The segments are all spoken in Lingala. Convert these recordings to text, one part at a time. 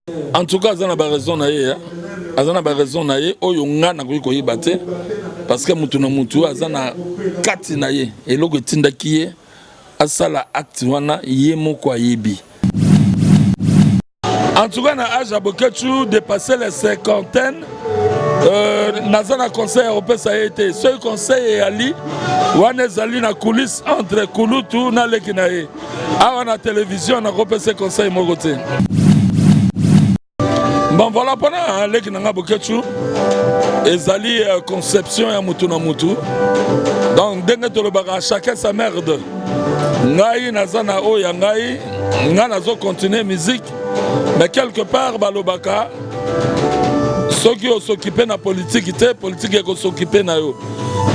En tout cas, azana ba raison na ye, azana ba raison na ye oyo nga na ko yibate parce que mutu na mutu azana kati na ye eloko tindaki ye asala acte wana ye moko ayebi. En tout cas, na âge à Boketu dépasser les cinquantaines, Nazana conseil européen ça a été. Ce conseil est Ali, Wane Zali na coulisses entre Kulutu na Lekinae. Awa na télévision na repé ce conseil mogote. Bon voilà pendant Lekina Boketu, Ezali conception ya mutu na mutu. Donc denge to le baga chacun sa merde. Ngai Nazana o ya ngai, nga nazo continuer musique. Mais quelque part, Balobaka, ceux qui s'occupent de la politique, la politique qui s'occupe de la.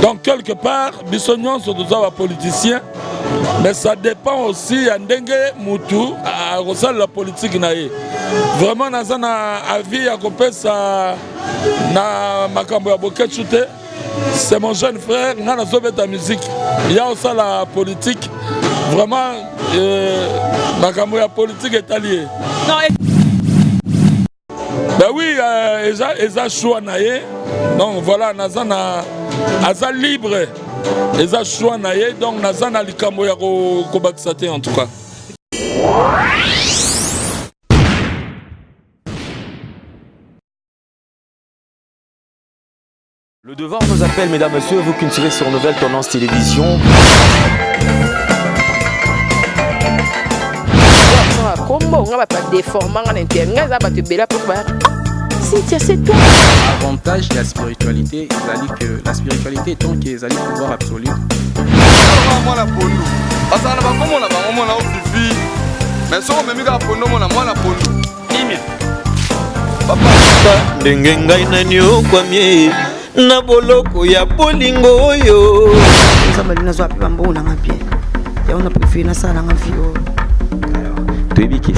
Donc, quelque part, Bissonion sont tous les politiciens, mais ça dépend aussi de Moutou à la politique. Vraiment, dans un avis, à couper ça, na makambo ya Boketu, c'est mon jeune frère, on a sauvé ta musique. Il y a aussi la politique. Vraiment, makambo ya politique est allié. Non, ben oui, Eza choix naye. Donc voilà, Nazana Aza libre. Eza choix naye. Donc Nazana likambo ya ko baksate en tout cas. Le devoir nous appelle, mesdames, messieurs, vous qui tirez sur Nouvelle Tendance Télévision. Avantage de la spiritualité, que la spiritualité est tant qu'ils allaient pouvoir absolu. na boloko ya bolingo oyo nzambe nazo ape bambo na ngapie ya on a préféré na sala nga fio Toyebiki.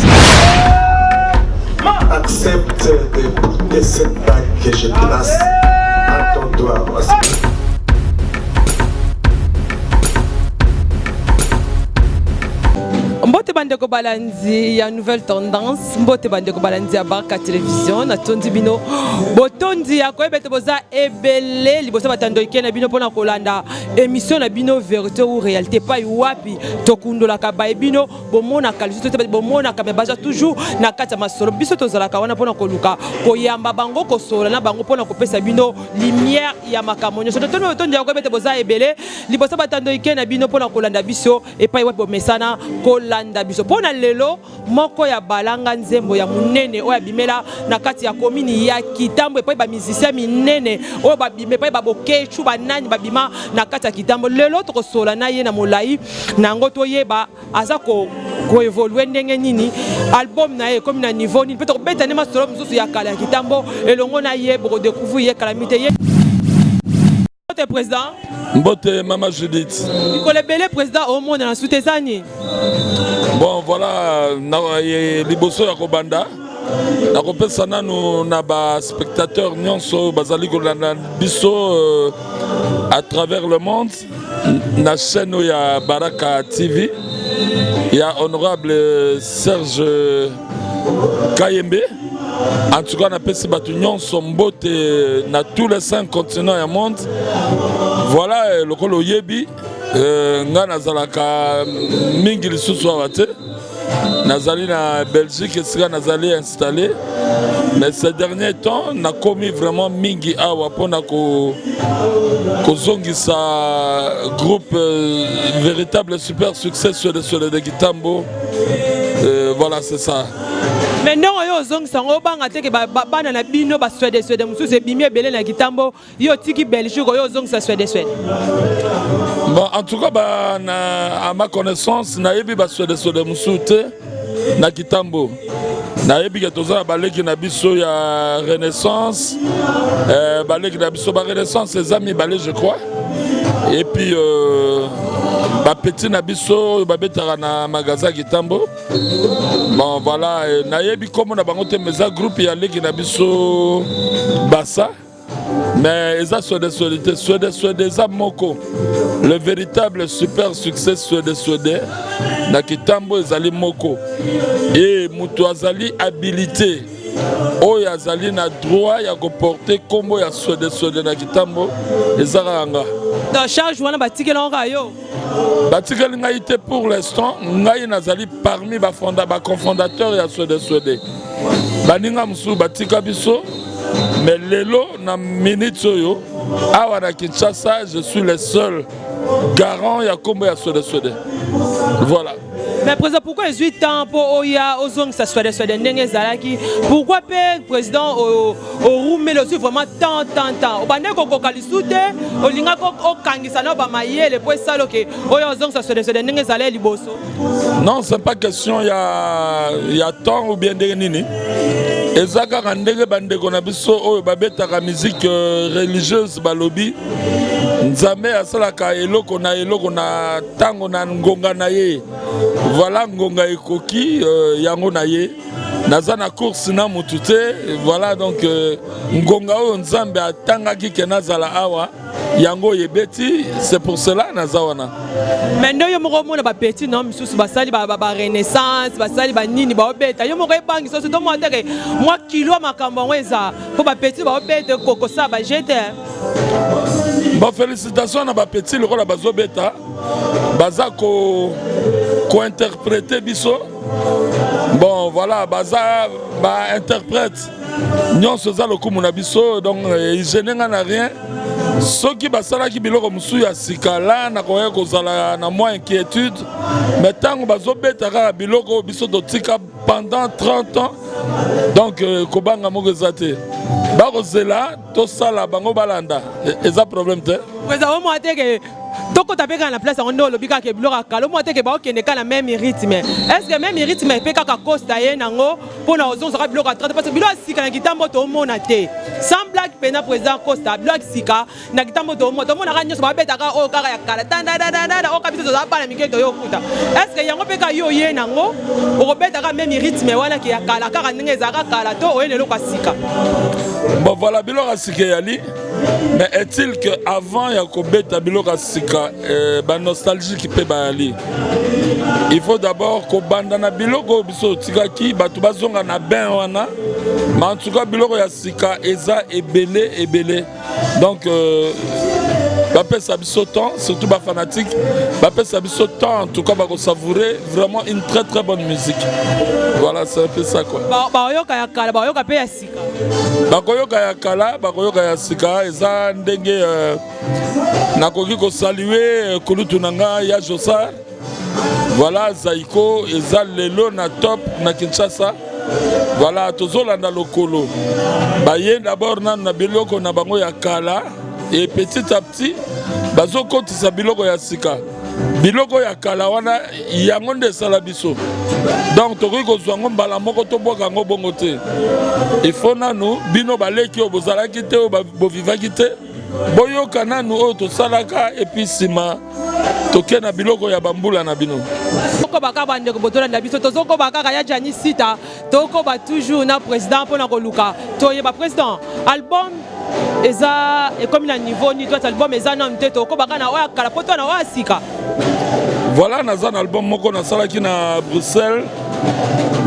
Accepte d'écouter cette bague que je place à ton doigt. Mbote bandeko balanzi ya Nouvelle Tendance, mbote bandeko balanzi ya Baraka Télévision, na tondi bino botondi ya koyebete boza ebele liboso batando ikena bino pona kolanda émission na bino vérité ou réalité pas wapi tokundola ka ba bino bomona ka lusu te bomona ka baza toujours na kati ya masolo biso tozala ka wana pona koluka koyamba bango kosola na bango pona kopesa bino lumière ya makamonyo so tondi ya koyebete boza ebele liboso batando ikena bino pona kolanda biso et pas wapi bomesana kolanda biso pona lelo moko ya balanga nzembo ya munene oya bimela na kati ya komini ya Kitambo et pas ba musicien minene oya ba bime pas ba bokechu ba nani ba bima na kati ya Kitambo lelo to sola na ye na molai na ngoto yeba aza ko évoluer ndenge nini album na ye comme na niveau ni peut-être beta ne ma solo mususu ya kala ya Kitambo elongo na ye boko découvrir ye calamité ye président Mbote Mama Judith. Nicolas Belé président au monde na soutesani. Bon voilà na liboso ya kobanda na kopesa nanu na ba spectateurs nyonso bazali kolanda biso à travers le monde na chaîne ya Baraka TV. Il y a honorable Serge Kayembe. En tout cas, on a pesi batu nyonso mbote na tous les 5 continents du monde. Voilà le kolo yebi nga nazalaka mingi lisusu awate. Nazali na Belgique et nazali installé. Mais ces derniers temps, on a commis vraiment mingi awa pona ko zongisa groupe véritable super succès sur le Kitambo. Voilà, c'est ça. Mais non, yo zong sango banga teke bana na bino ba Suède mususu bimie belé na Kitambo yo tiki Belgique yo zong sa Suède. Bon, en tout cas à ma connaissance na yebi ba Suède mususu na Kitambo. Na yebi ke toza baleki na biso ya Renaissance baleki na biso ba Renaissance les amis balé je crois. Et puis ba petit na biso ba betara na magasin Kitambo. Bon voilà na yebi comme na bango te meza groupe ya leki na biso bassa mais eza Suède moko le véritable super succès Suède na Kitambo ezali moko et mutu azali habilité oyo azali na droit ya koporter kombo ya swede na kitambo ezaka nga dans charge wana batikela nga yo batikeli ngai te pour l'instant ngai nazali parmi bacofondateur ya swede baninga mosusu batika biso mais lelo na minute oyo awa na Kinshasa je suis le seul garant ya kombo ya swede voilà. Mais président, pourquoi il y a tant pour Oya, Ozong, ça soit des Nenges Zalaki? Pourquoi le président au Roumé le suit vraiment tant? Au Bandé Koko Kalisute, au Linga Koko Kangisano Bamaye, le poids saloke, Oya Ozong, ça soit des Nenges Zalé Liboso? Non, c'est pas question, il y a tant ou bien des nini. Ezaka Randege Bande Konabiso, Oyo Babeta, la musique religieuse Balobi. Nzambe asalaka eloko na tango na ngonga na ye voilà ngonga ekoki yango na ye naza na course na mutu te voilà donc ngonga oyo nzambe atangaki ke nazala awa yango yebeti c'est pour cela naza wana mais ndo yo moko mona ba petit non misusu basali ba renaissance basali ba nini ba obeta yo moko ebangi so to mo ateke moi kilo makambo ngweza po ba petit ba obeta kokosa ba jete. Bon, félicitations à Bapeti, le rôle à Bazobeta, Baza co-interpréter Bisso. Bon, voilà, Baza interprète. Nyon Soza le Koumouna Bisso, donc il gêne rien. Ceux qui basala qui biloko musuya sikala na koya kozala na moins inquiétude. Mais tant que Bazobeta ka biloko biso dotika pendant 30 ans. Donc kobanga mogezate. Barozela to sala bango balanda. Eza problème te. Président moi que toko tapeka na place on lo bika ke biloko kala moi que ba okende ka na même rythme. Est-ce que même rythme pe ka costa ye nango pona ozon sera biloko 30 parce que biloko sika na kitambo to mona te. Sans blague pena président Costa biloko sika na kitambo to mona ka nyoso ba beta ka o ka ya kala tanda o ka biso za bana miketo yo kuta. Est-ce que yango pe ka yo ye nango o beta ka même rythme wana ki ya kala ka ndenge za ka kala to o ye lelo ka sika. Bon voilà biloko sika yali. Mais est-il que avant Yakobeta biloko sika ba nostalgie qui peut bali. Il faut d'abord ko bandana biloko biso tikaki batu bazonga na ben wana. Mais en tout cas biloko ya sika eza ebele. Donc Bapé Sabiso temps, surtout bas fanatique, Bapé Sabiso temps, en tout cas bah savourer vraiment une très très bonne musique. Voilà, c'est un peu ça quoi. Bayoka ya kala, bayoka pe ya sika. Bakoyoka ya kala, bakoyoka ya sika, eza ndenge nakoki ko saluer kulutu nanga ya Josa. Voilà, Zaiko, eza lelo na top na Kinshasa. Voilà, tozolanda lokolo. Baye d'abord na biloko na bango ya kala. Et petit à petit, bazo kotisa biloko ya sika. Biloko ya kala wana yango nde sala biso. Donc tokoki kozwa ngo mbala moko to boka ngo bongo te. Il faut nanu bino baleki o bozalaki te o bovivaki te. Boyoka nanu o to salaka et puis sima toke na biloko ya bambula na bino. Toko baka bande ko botola na biso tozoko baka ya Jani Sita toko ba toujours na président pona ko luka. Toye ba président album eza et comme na niveau ni toi album eza na mteto ko baka na oya kala poto na oya sika. Voilà naza na album moko na salaki na Bruxelles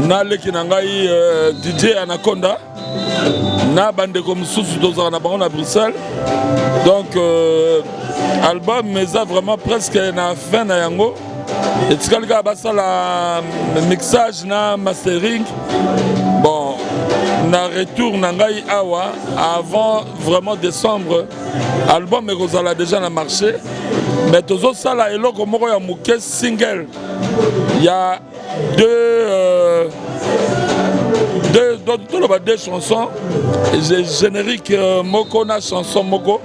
na leki na ngai DJ Anaconda na bande ko mususu tozaka na bango na Bruxelles. Donc album eza vraiment presque na fin na yango. Et tu as basala mixage na mastering. Bon, na retour na ngai awa avant vraiment décembre. Album est déjà na marché. Mais tozo sala eloko moko ya muke single. Il y a deux chansons. Générique moko na chanson moko.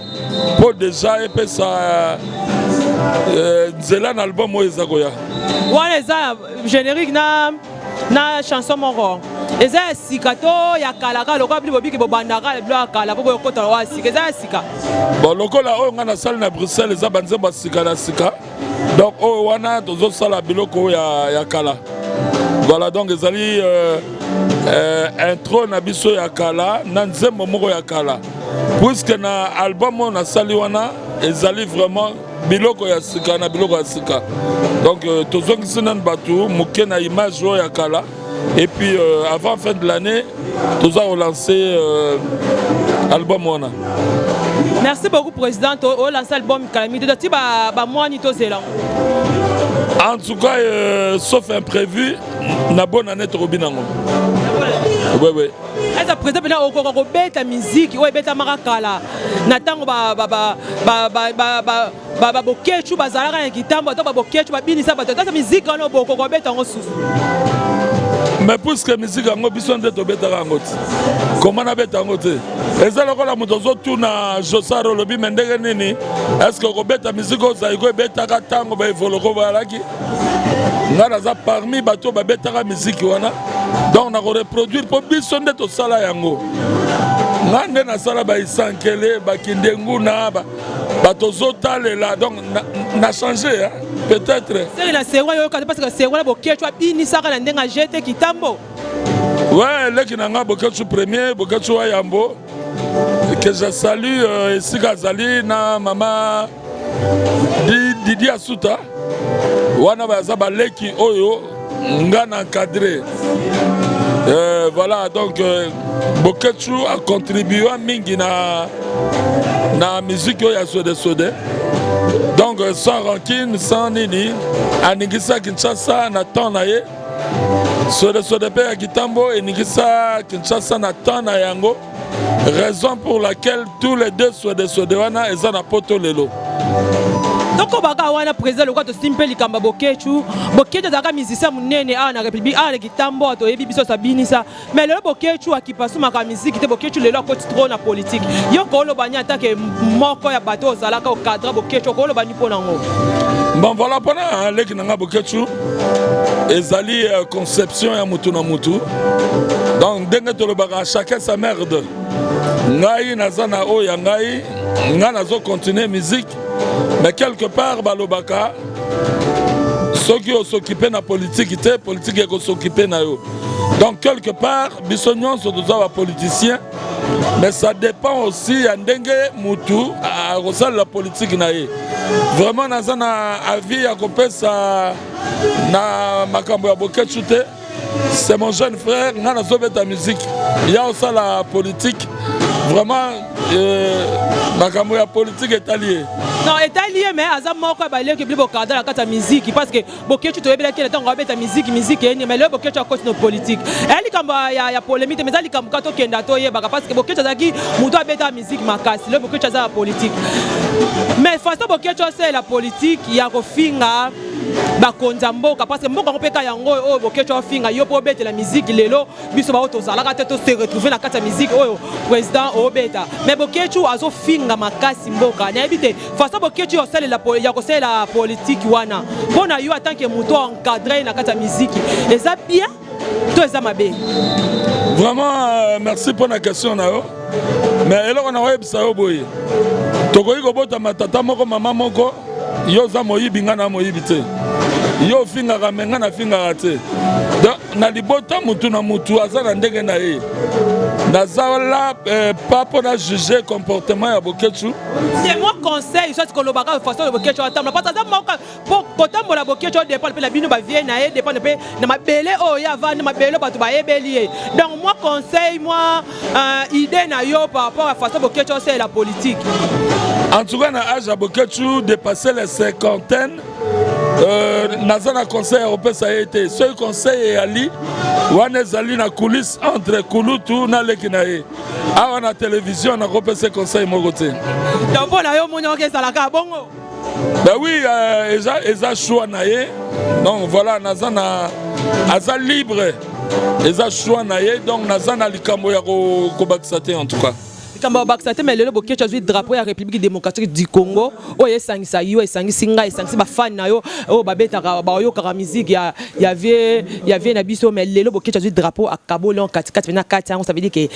Pour déjà et puis ça Zela na album o ezakoya. Wana eza générique na chanson moko. Eza sikato ya kalaka lokwa bili bobiki bobandaka le blo kala po kota wa sika eza sika. Bon lokola o nga na salle na Bruxelles eza banzemba sika na sika. Donc o wana tozo sala biloko ya kala. Voilà donc ezali intro na biso ya kala na nzembo moko ya kala. Puisque na album on a sali wana ezali vraiment biloko ya sika na biloko ya sika. Donc tozongisi nan batu muke na image ya kala Et puis avant fin de l'année, nous avons lancé l'album Wana. Merci beaucoup, Président. On lance l'album Calamité. Tu vas moi ni toi, c'est là. En tout cas, sauf imprévu, na bonne année Robinango. Oui, oui. Est-ce que président bena okoko beta musique ou beta marakala na tango ba bokechu bazalaka na kitambo to ba bokechu ba binisa ba to musique ono bokoko beta ngo susu. Mais puisque la musique a besoin d'être bêta rangote, comment na bêta rangote? Et ça le rôle à motozo tout na Josaro lobi mendege nini. Est-ce que ko bêta musique au zaïgo bêta katango ba evoloko ba laki? Ngana za parmi bato ba bêta ka musique wana. Donc on a reproduire pour besoin d'être au sala yango. Ngande na sala ba isankele ba kindengu na ba batozo talela donc na changé hein. Peut-être. C'est la série parce que c'est voilà bokechu bini saka na ndenga jete kitambo. Ouais, là qui n'a pas bokechu premier, bokechu ayambo. Que je salue ici Gazali na maman Didi Asuta. Wana baza baleki oyo ngana encadré. Voilà donc bokechu a contribué à mingi na musique ya Sode. Donc sans rancune, sans nini, Anigisa Kinshasa n'attend naye. Sur le SODP à Kitambo et Nigisa Kinshasa n'attend na yango. Raison pour laquelle tous les deux sont des Sodewana et ça n'a pas tout le lot. Donc on va avoir un président le quoi de simple likamba bokechu zaka musicien munene a na république a Kitambo to yebi biso sabini ça mais le bokechu akipasu maka musique te bokechu le lo côté trop na politique yo ko lo banya attaque moko ya bateau zalaka au cadre bokechu ko lo bani pona ngo. Bon voilà pendant leki nanga bokechu ezali conception ya mutu na mutu. Donc ndenge to le baka chacun sa merde. Ngai nazana o ya ngai nga nazo continuer musique. Mais quelque part, Balobaka, ceux qui s'occupent de la politique, la politique qui s'occupe de yo. Donc quelque part, Bissonion sont tous politiciens, mais ça dépend aussi d'Endengue Moutou à la politique. Vraiment, dans un avis à couper ça, na makambo ya bokechute, c'est mon jeune frère, on a sauvé ta musique. Il y a aussi la politique. Vraiment, makambo ya politique est alliée. Non, est allié, mais Azam Moko a qui est cadre à la musique parce que Bokechu, tu es bien qu'il est en train de musique, mais le Bokechu a cause de politique. Elle il y a polémique, mais elle est comme quand on est parce que Bokechu a dit Moudo a bête musique, ma casse, le Bokechu a la politique. Mais façon Bokechu c'est la politique, il y a un finga. Bakonzamboka parce que mboka mpeka yango oyo bokecho finga yo po beta la musique lelo biso ba otozala ka teto se retrouver na kata musique oyo président obeta mais bokecho azo finga makasi mboka na ebite façon bokecho yo sala la politique wana bona yo tant que muto encadré na kata musique eza bien to eza mabe. Vraiment merci pour la question na yo mais eloko na web sa yo boye tokoyi ko bota matata moko mama moko yo za moyibi nga na moyibi te yo finga kamenga na finga te donc na libota mutu na mutu azala ndenge na ye nazala pas pour la juger comportement ya bokechu c'est moi conseil soit que le baka façon de bokechu attendre parce que moi pour kotambo la bokechu dépend pe la bino ba vie na ye dépend pe na mabele o ya va na mabele ba to ba ebeli donc moi conseil moi idée na yo par rapport à façon bokechu c'est la politique. En tout cas, à Bokechu, dépasser les cinquantaines, Nazana conseil européen, ça a été. Ce conseil est Ali, Wane Ali na coulisses entre Kouloutou na Lekinae. À la télévision, on a repéré ce conseil Mogote. Donc, voilà, on a un bongo. Ben oui, ils ont choix naé. Donc voilà, Nazana Aza libre. Ils ont choix naé. Donc Nazana Likambo ya Kobaksate en tout cas. Kamba Baksate mais le bokecho azwi drapeau ya République démocratique du Congo oyo esangisa yo esangisi ngai esangisi ba fan na yo o babeta ba yo ka musique ya vie na biso mais le bokecho azwi drapeau à Kabolo 4 na 4 ça veut dire que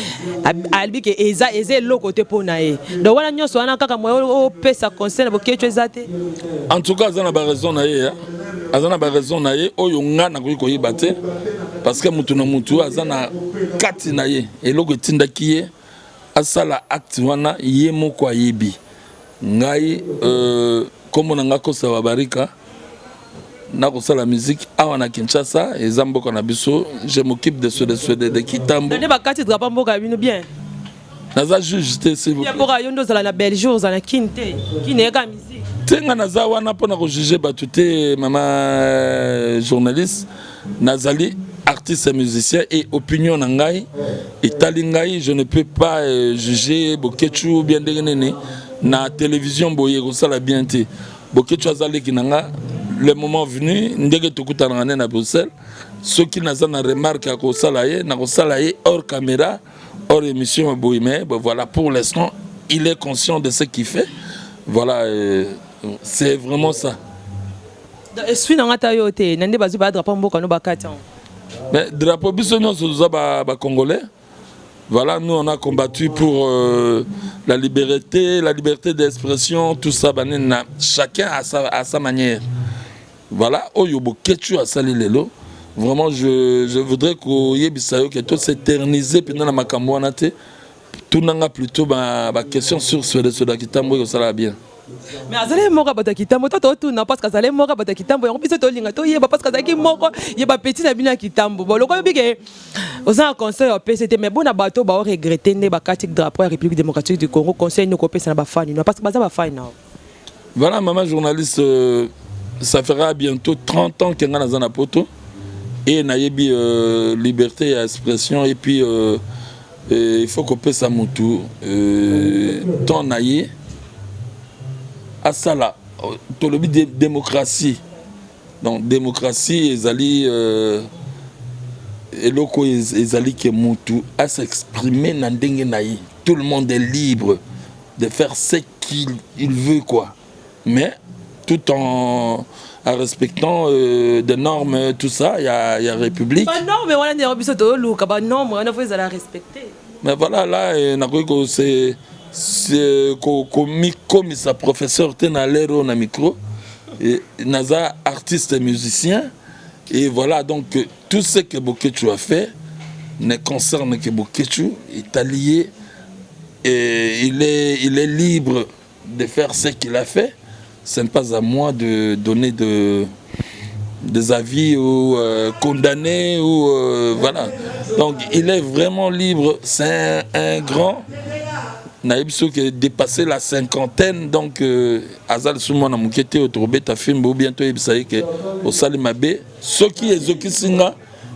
albi que eza le côté pour na ye donc wana nyonso wana kaka mo o pesa conseil na bokecho ezate en tout cas azana ba raison na ye azana ba raison na ye oyo nga na ko yeba te parce que mutu na mutu azana 4 na ye eloko etindaki ye asala acte wana ye moko ayebi ngai comme nanga kosa barika la musique awa na Kinshasa et Zamboka na biso, je m'occupe de ceux de Kitambo. Donnez ba carte drapeau mboka bino bien. Naza juste s'il vous plaît. Pour yondo za la Belgique za na kinte, qui n'est pas musique. Tenga naza wana pona ko juger batuté maman journaliste, nazali artiste et musicien et opinion nangai et talingai, je ne peux pas juger Bokechu bien dégané na télévision boye ko sala bien té. Bokechu azali kinanga le moment venu ndenge tokutana na Bruxelles ceux qui n'ont pas remarqué à Kosalaye hors caméra hors émission boye mais voilà pour l'instant il est conscient de ce qu'il fait voilà c'est vraiment ça. Suis dans ta yoté nande bazu ba drapeau mboka no bakati. Mais drapeau biso nyonso ba congolais. Voilà, nous on a combattu pour la liberté d'expression, tout ça, chacun à sa manière. Voilà, Oyobo Ketchu a sali lelo. Vraiment, je voudrais que tout s'éterniser pendant la Makamouanate. Tout n'a plutôt ma question sur ce qui t'a ça va bien. Mais azale moko bata kitambo to na parce que azale moko bata kitambo on biso to linga to yeba parce que azaki moko yeba petit na bina kitambo bon loko bige oza conseil au PCT mais bona bato ba regretter ne ba katik drapeau la République démocratique du Congo conseil nous kopesa na ba fan parce que baza ba fan. Voilà maman journaliste ça fera bientôt 30 ans que ngana zana poto et na yebi liberté d'expression et puis il faut kopesa mutu ton naye à ça là, tu le dis démocratie. Donc démocratie, ezali eloko ezali ke mutu à s'exprimer na ndenge nayi. Tout le monde est libre de faire ce qu'il veut quoi. Mais tout en respectant des normes tout ça, il y a république. Pas norme mais voilà des biso to luka ba norme on faut la respecter. Mais voilà là na ko c'est comme sa professeur tena lero na micro et naza artiste et musicien et voilà donc tout ce que Bokechu a fait ne concerne que Bokechu, est allié et il est libre de faire ce qu'il a fait. Ce n'est pas à moi de donner des avis ou condamner ou voilà. Donc il est vraiment libre, c'est un grand Naïbso qui a dépassé la cinquantaine, donc Azal Soumon a moukété au Tourbe, ta film, ou bientôt il s'agit que au Salimabé, ce qui est Zoki Singa,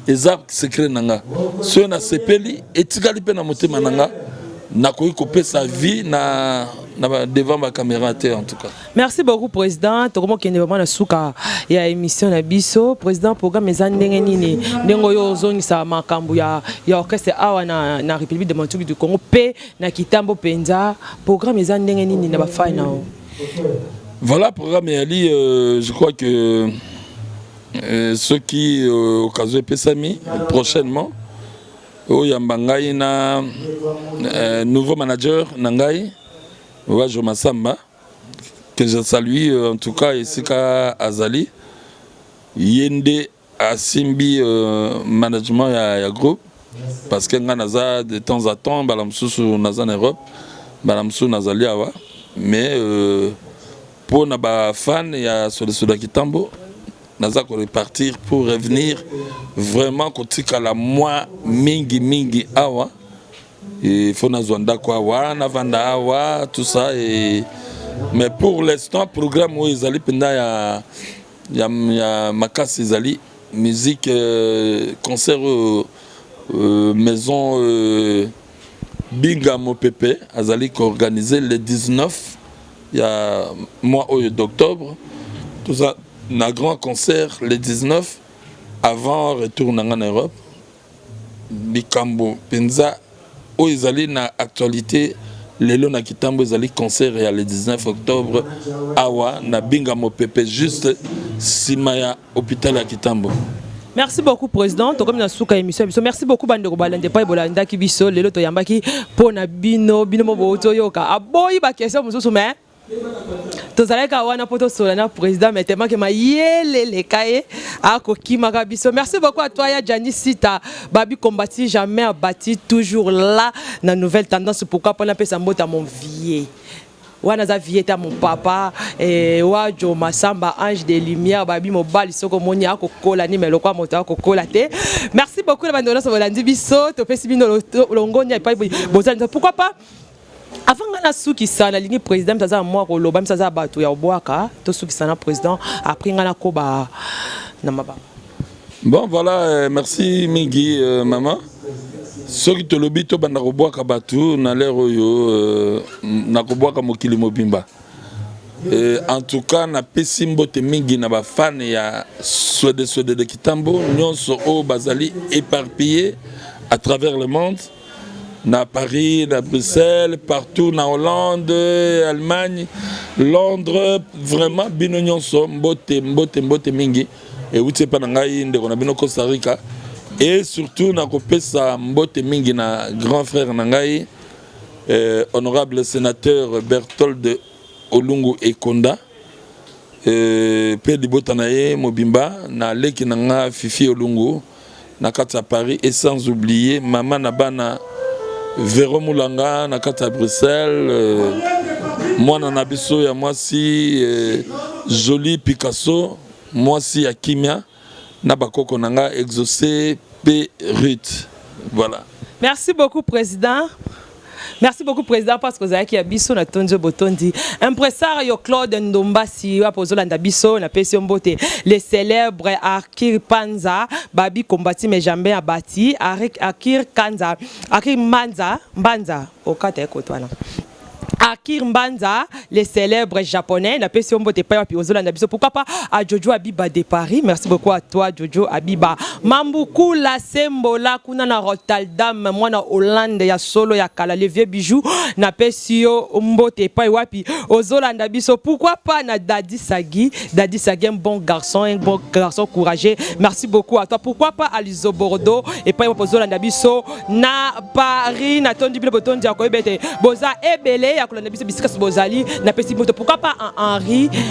les arbres secrets nanga. Ceux na sepeli, et Tigalipe na moté mananga, n'a pas coupé sa vie devant ma caméra en tout cas. Merci beaucoup président. Tokomo kende vraiment na suka ya émission na biso. Président programme ezan ndenge nini ndengo yo zoni sa makambu ya orchestre awa na République démocratique du Congo pe na Kitambo penza programme ezan ndenge nini na ba final. Voilà programme Ali je crois que ceux qui occasion Pesami prochainement Oyambangai na nouveau manager Nangai Wajo Massamba que je salue en tout cas ici à Azali Yende Asimbi management ya groupe parce que nganaza de temps à temps balamsusu naza en Europe balamsu nazali awa mais pour na ba fan ya Soda Kitambo naza ko repartir pour revenir vraiment kotika la moi mingi awa et faut nazwanda kwa awa na vanda awa tout ça et mais pour l'instant programme où ezali penda ya makasi ezali musique concert maison Binga Mopepe azali ko organiser le 19 il y a mois d'octobre tout ça un grand concert le 19 avant retour en Europe Bikambo penza o ezali na actualité lelo na Kitambo ezali concert ya le 19 octobre awa na Binga Mopepe juste simaya hôpital ya Kitambo. Merci beaucoup président to comme na suka émission biso merci beaucoup bande ko balande pa bolanda ki biso lelo to yambaki pona bino mo boto yoka aboyi ba question mususu mais tozalaka wana poto solana président mais tellement que ma yelele kaye akokimaka biso. Merci beaucoup à toi ya Jani Sita babi combattu jamais abattu toujours là na nouvelle tendance pourquoi pas na pesa mbota mon vieux wana za vieta mon papa wa Jo Masamba ange de lumière babi mobali soko moni akokola ni melo kwa moto akokola te. Merci beaucoup la bandona so bolandi biso to pesi bino longonya epai bozali pourquoi pas avant na suki sana lingi président mtaza moi koloba mtaza bato ya obwaka to suki sana président après ngana ko ba na maba. Bon voilà, merci mingi maman. Soki to lobi to banda ko bwaka batu na lero yo na ko bwaka mokili mobimba. En tout cas na pesi mbote mingi na ba fan ya Swede de Kitambo nyonso o bazali éparpillé à travers le monde. Na Paris, na Bruxelles, partout, na Hollande, Allemagne, Londres, vraiment bino nyonso mbote mingi et uti pa ngai ndeko na bino Costa Rica et surtout na kopesa mbote mingi na grand frère na ngai honorable sénateur Berthold Olungu Ekonda pe libota na ye mobimba na leki na nga Fifi Olungu na kati ya Paris et sans oublier maman na bana Véro Moulanga na kati ya Bruxelles mwana na biso ya mwasi Jolie Picasso mwasi ya Kimia na bakoko nanga Exaucé P. Ruth. Voilà. Merci beaucoup président. Merci beaucoup président parce que vous avez qui a biso na tonzo botondi impresario Claude Ndombasi wa pozolanda biso na pesi mbote les célèbres Akir Panza babi kombati mes jambes abati Akir Kanza Akir Mbanza okata ekotwana Akir Mbanza, les célèbres japonais, na pesi mbote pa puis ozolanda biso pourquoi pas à Jojo Abiba de Paris. Merci beaucoup à toi Jojo Abiba. Mambuku la sembola kuna na Rotterdam mwana Hollande ya solo ya kala le vieux bijou na pesi mbote pa wapi ozolanda biso pourquoi pas na Daddy Sagi un bon garçon courageux. Merci beaucoup à toi. Pourquoi pas à Lizo Bordeaux et pa ozolanda biso na Paris na tondi bilo botondi ya koyebete boza ebele ya pourquoi pas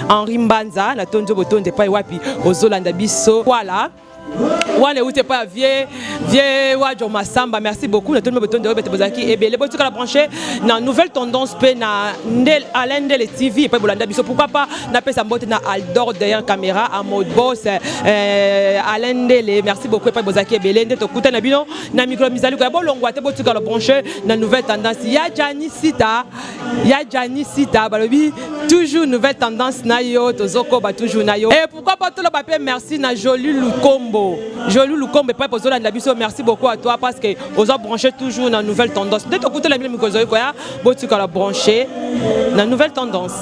Henri Mbanza na tonzo botonde pa wapi ozolanda biso voilà. Wane ute pas vieux wa Jo Masamba. Merci beaucoup na tonzo botonde bete bozaki ebele botika la brancher na nouvelle tendance pe na ndel Alain Ndele TV pa bolanda biso pourquoi pas na pesa mbote na Aldor derrière caméra à mode boss Alain Ndele. Merci beaucoup pa bozaki ebele nde to kuta na bino na micro mizali ko bolongwa te botika la brancher na nouvelle tendance ya Jani Sita balobi toujours nouvelle tendance na yo tozoko ba toujours na yo et pourquoi pas tout le papier. Merci na Jolie Lukombo pas poser la biso. Merci beaucoup à toi parce que aux a branché toujours dans nouvelle tendance dès que écouter la micro zoï quoi botu ka la brancher dans nouvelle tendance.